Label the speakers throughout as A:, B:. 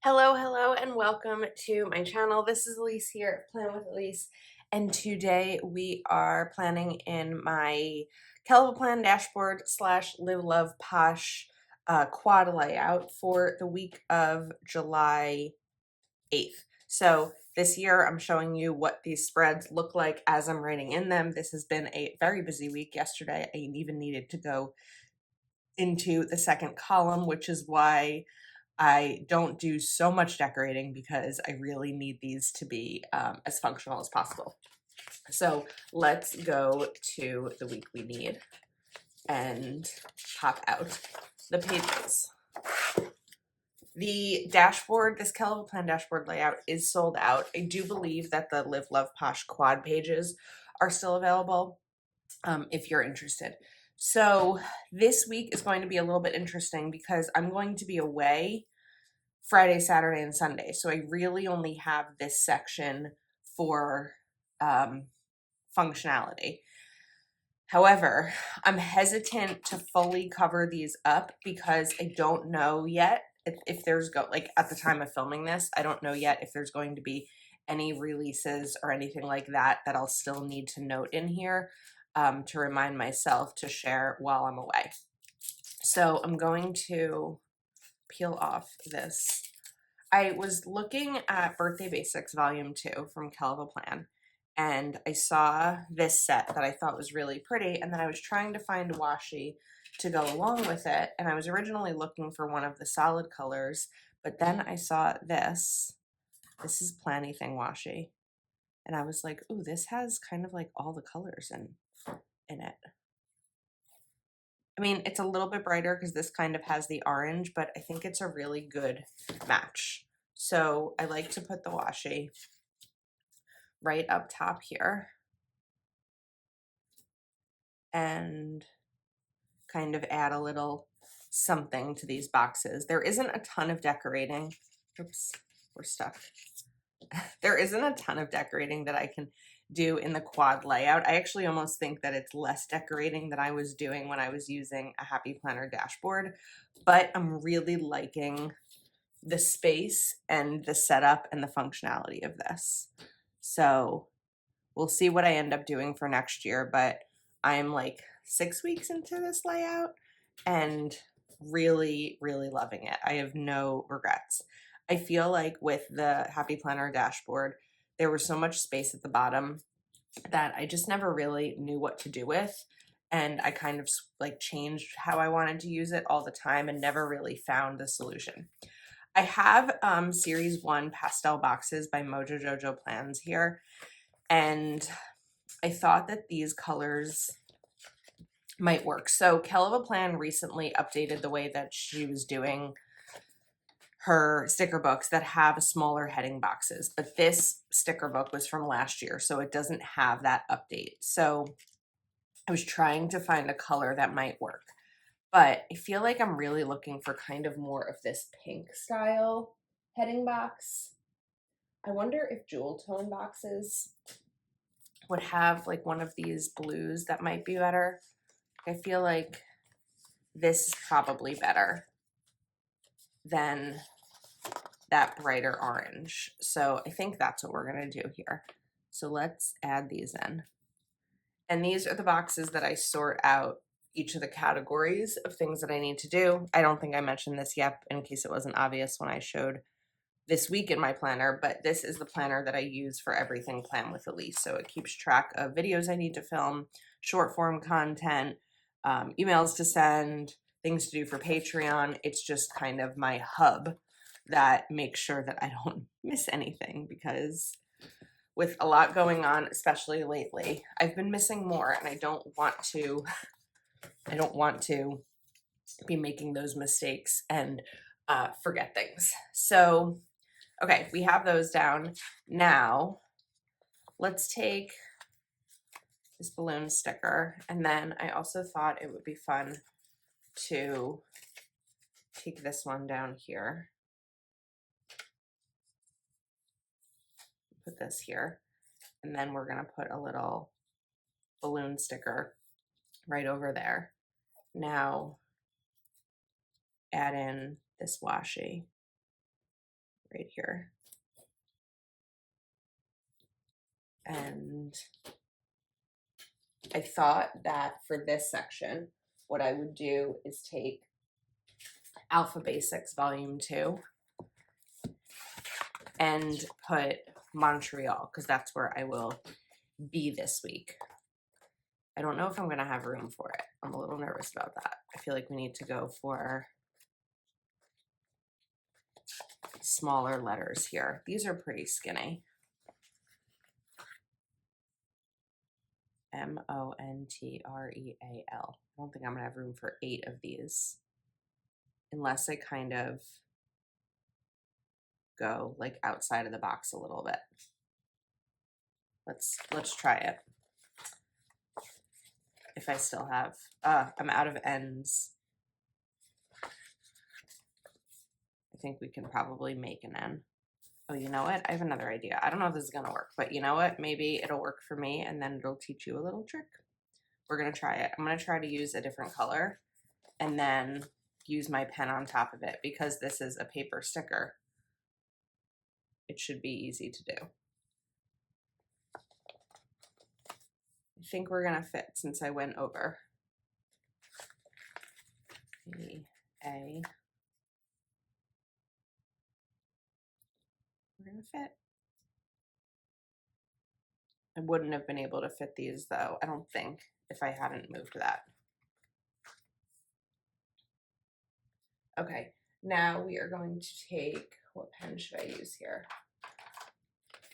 A: Hello, and welcome to my channel. This is Elise here at Plan with Elise, and today we are planning in my Caliber Plan dashboard slash Live Love Posh quad layout for the week of July 8th. So this year I'm showing you what these spreads look like as I'm writing in them. This has been a very busy week. Yesterday I even needed to go into the second column, which is why I don't do so much decorating because I really need these to be as functional as possible. So let's go to the week we need and pop out the pages. The dashboard, this Caliber Plan dashboard layout is sold out. I do believe that the Live Love Posh quad pages are still available if you're interested. So this week is going to be a little bit interesting because I'm going to be away Friday, Saturday, and Sunday. So I really only have this section for functionality. However, I'm hesitant to fully cover these up because I don't know yet if there's like at the time of filming this, I don't know yet if there's going to be any releases or anything like that that I'll still need to note in here to remind myself to share while I'm away. So I'm going to peel off this. I was looking at Birthday Basics Volume 2 from Caliber Plan, and I saw this set that I thought was really pretty, and then I was trying to find washi to go along with it, and I was originally looking for one of the solid colors, but then I saw this. This is Planything washi, and I was like, ooh, this has kind of like all the colors in it. I mean, it's a little bit brighter because this kind of has the orange, but I think it's a really good match. So I like to put the washi right up top here and kind of add a little something to these boxes. There isn't a ton of decorating. Oops, we're stuck. There isn't a ton of decorating that I can do in the quad layout. I actually almost think that it's less decorating than I was doing when I was using a Happy Planner dashboard, but I'm really liking the space and the setup and the functionality of this. So we'll see what I end up doing for next year, but I'm like 6 weeks into this layout and really, really loving it. I have no regrets. I feel like with the Happy Planner dashboard, there was so much space at the bottom that I just never really knew what to do with. And I kind of like changed how I wanted to use it all the time and never really found the solution. I have Series 1 pastel boxes by Mojo Jojo Plans here, and I thought that these colors might work. So Caliber Plan recently updated the way that she was doing her sticker books that have smaller heading boxes, but this sticker book was from last year, so it doesn't have that update. So I was trying to find a color that might work, but I feel like I'm really looking for kind of more of this pink style heading box. I wonder if jewel tone boxes would have like one of these blues that might be better. I feel like this is probably better than that brighter orange. So I think that's what we're gonna do here. So let's add these in. And these are the boxes that I sort out each of the categories of things that I need to do. I don't think I mentioned this yet in case it wasn't obvious when I showed this week in my planner, but this is the planner that I use for everything Plan with Elise. So it keeps track of videos I need to film, short form content, emails to send, things to do for Patreon. It's just kind of my hub that makes sure that I don't miss anything because with a lot going on, especially lately, I've been missing more and I don't want to be making those mistakes and forget things. So okay, we have those down. Now, let's take this balloon sticker, and then I also thought it would be fun to take this one down here, put this here, and then we're gonna put a little balloon sticker right over there. Now, add in this washi. right here. And I thought that for this section, what I would do is take Alpha Basics Volume 2 and put Montreal, because that's where I will be this week. I don't know if I'm going to have room for it. I'm a little nervous about that. I feel like we need to go for smaller letters here. These are pretty skinny. Montreal. I don't think I'm going to have room for 8 of these unless I kind of go like outside of the box a little bit. Let's try it. If I still have, I'm out of ends. I think we can probably make an N. Oh, you know what? I have another idea. I don't know if this is gonna work, but you know what? Maybe it'll work for me and then it'll teach you a little trick. We're gonna try it. I'm gonna try to use a different color and then use my pen on top of it because this is a paper sticker. It should be easy to do. I think we're gonna fit since I went over. A. We're gonna fit. I wouldn't have been able to fit these though, I don't think, if I hadn't moved that. Okay, now we are going to take, what pen should I use here?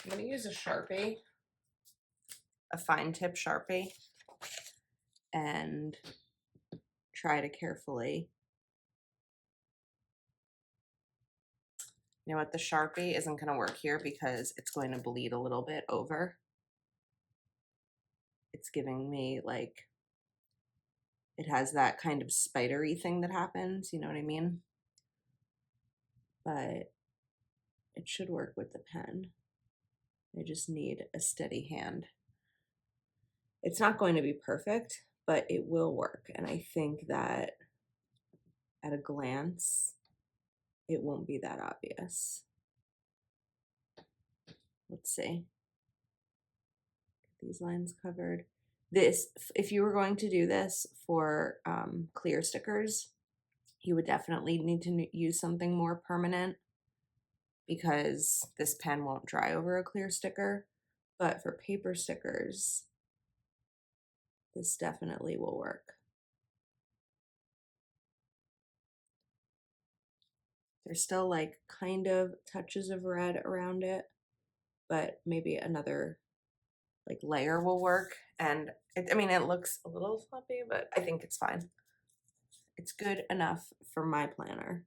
A: I'm gonna use a Sharpie, a fine tip Sharpie, and try to carefully, you know what, the Sharpie isn't gonna work here because it's going to bleed a little bit over. It's giving me like, it has that kind of spidery thing that happens, you know what I mean? But it should work with the pen. I just need a steady hand. It's not going to be perfect, but it will work. And I think that at a glance, it won't be that obvious. Let's see. Get these lines covered. This, if you were going to do this for clear stickers, you would definitely need to use something more permanent because this pen won't dry over a clear sticker. But for paper stickers, this definitely will work. There's still like kind of touches of red around it, but maybe another like layer will work. And I mean, it looks a little sloppy, but I think it's fine. It's good enough for my planner.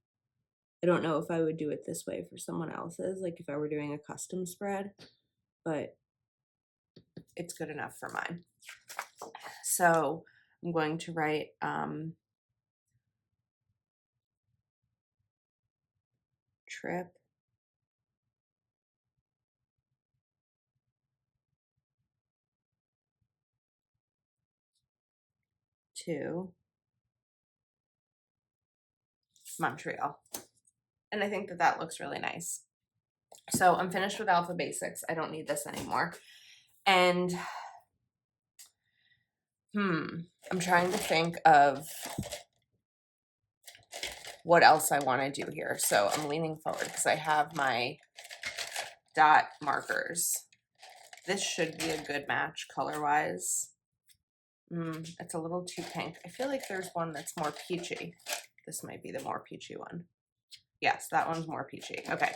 A: I don't know if I would do it this way for someone else's, like if I were doing a custom spread, but it's good enough for mine. So I'm going to write trip to Montreal. And I think that that looks really nice. So I'm finished with Alpha Basics. I don't need this anymore. And I'm trying to think of what else I want to do here. So I'm leaning forward because I have my dot markers. This should be a good match color-wise. It's a little too pink. I feel like there's one that's more peachy. This might be the more peachy one. Yes, that one's more peachy. Okay.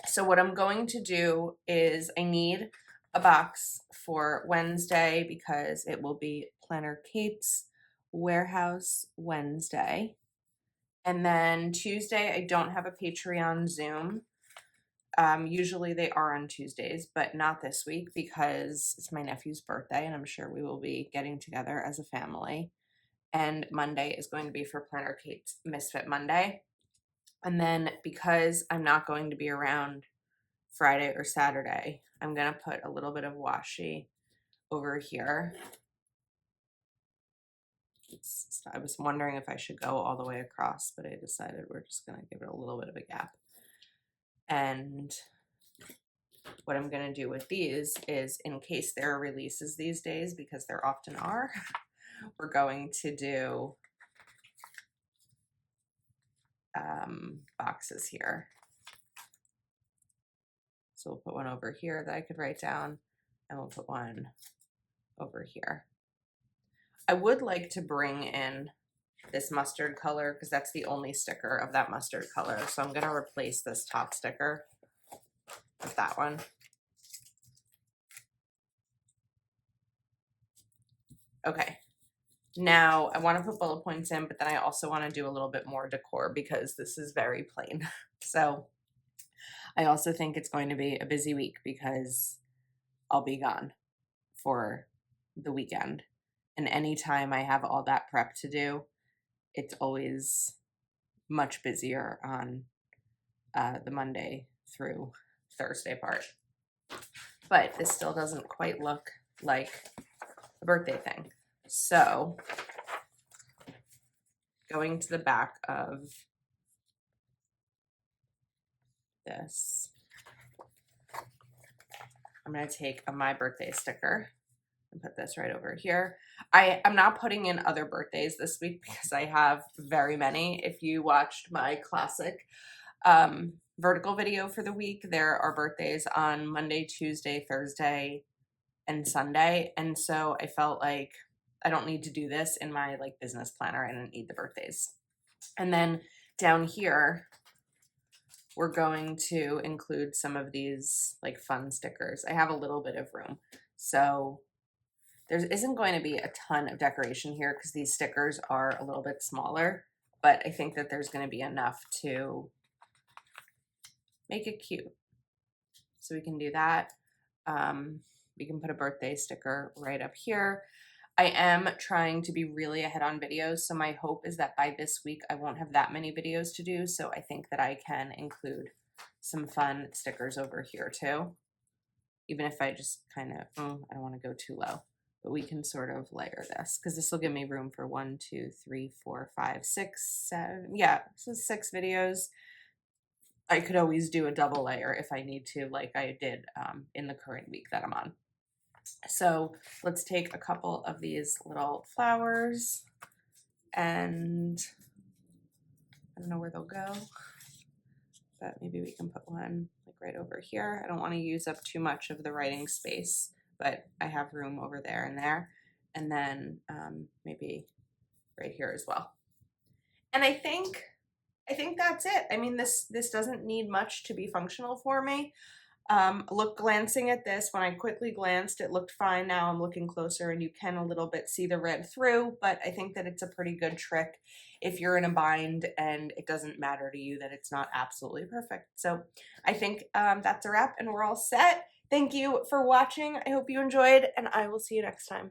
A: So what I'm going to do is I need a box for Wednesday because it will be Planner Kate's Warehouse Wednesday. And then Tuesday, I don't have a Patreon Zoom. Usually they are on Tuesdays, but not this week because it's my nephew's birthday and I'm sure we will be getting together as a family. And Monday is going to be for Planner Kate's Misfit Monday. And then because I'm not going to be around Friday or Saturday, I'm going to put a little bit of washi over here. I was wondering if I should go all the way across, but I decided we're just going to give it a little bit of a gap. And what I'm going to do with these is, in case there are releases these days, because there often are, we're going to do boxes here. So we'll put one over here that I could write down, and we'll put one over here. I would like to bring in this mustard color because that's the only sticker of that mustard color. So I'm going to replace this top sticker with that one. Okay. Now I want to put bullet points in, but then I also want to do a little bit more decor because this is very plain. So I also think it's going to be a busy week because I'll be gone for the weekend. And anytime I have all that prep to do, it's always much busier on the Monday through Thursday part. But this still doesn't quite look like a birthday thing. So going to the back of this, I'm going to take a My Birthday sticker and put this right over here. I'm not putting in other birthdays this week because I have very many. If you watched my classic vertical video for the week, there are birthdays on Monday, Tuesday, Thursday, and Sunday. And so I felt like I don't need to do this in my like business planner. I didn't need the birthdays. And then down here, we're going to include some of these like fun stickers. I have a little bit of room. So there isn't going to be a ton of decoration here because these stickers are a little bit smaller, but I think that there's going to be enough to make it cute. So we can do that. We can put a birthday sticker right up here. I am trying to be really ahead on videos, so my hope is that by this week I won't have that many videos to do, so I think that I can include some fun stickers over here too. Even if I just kind of, I don't want to go too low, but we can sort of layer this because this will give me room for 1, 2, 3, 4, 5, 6, 7, yeah, so 6 videos. I could always do a double layer if I need to, like I did in the current week that I'm on. So let's take a couple of these little flowers, and I don't know where they'll go, but maybe we can put one like right over here. I don't want to use up too much of the writing space, but I have room over there and there, and then maybe right here as well. And I think that's it. I mean, this doesn't need much to be functional for me. Look, glancing at this, when I quickly glanced, it looked fine. Now I'm looking closer and you can a little bit see the red through, but I think that it's a pretty good trick if you're in a bind and it doesn't matter to you that it's not absolutely perfect. So I think that's a wrap and we're all set. Thank you for watching. I hope you enjoyed, and I will see you next time.